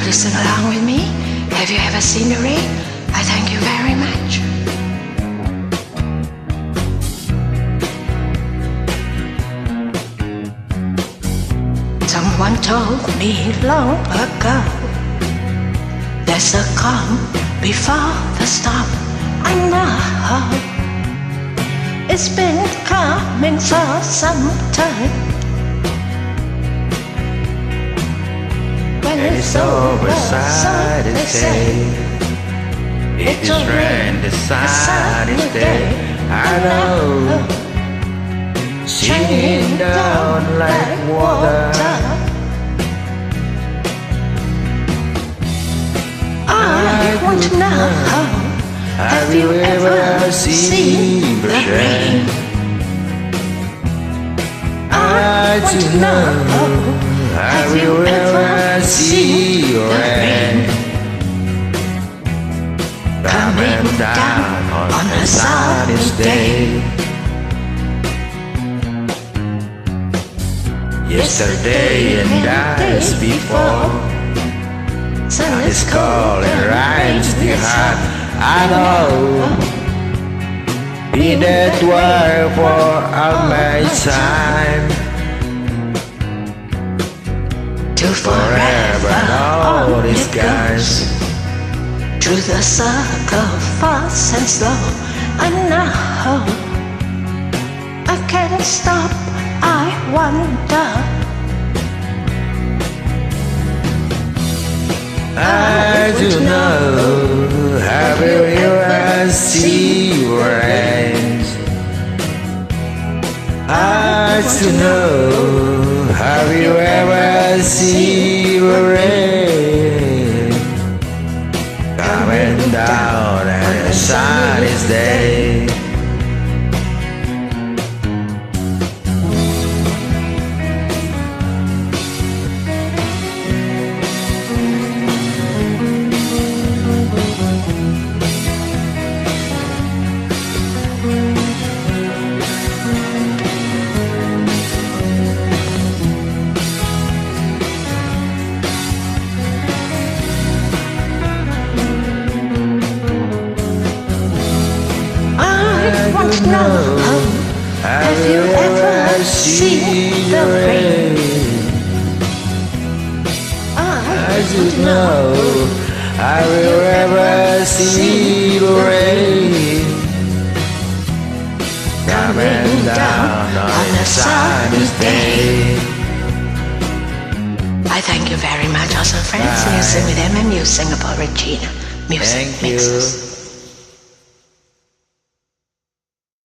listen along with me? Have you ever seen the rain? I thank you very much. Someone told me long ago, there's a calm before the storm. I know it's been coming for some time. When it's over, sunny day. It is rain, the sunny day. I know, shining down like water. I want to know, have you ever seen the rain? I want to know, have you ever seen rain coming down on a sunny day? Yesterday and days before, sun is cold and rhymes the heart. I know, be that word for all my time, to forever all these guys, through the circle, fast and slow. I know I can't stop. I wonder, I do know, have you ever seen rain? I do know, have you ever seen rain coming down on a sunny day? I want to know, have you ever seen the rain? I want to know, have you ever seen the rain coming down on a sunny day? I thank you very much, also friends. You sing with them and you Singapore Regina music Thank mixes. you.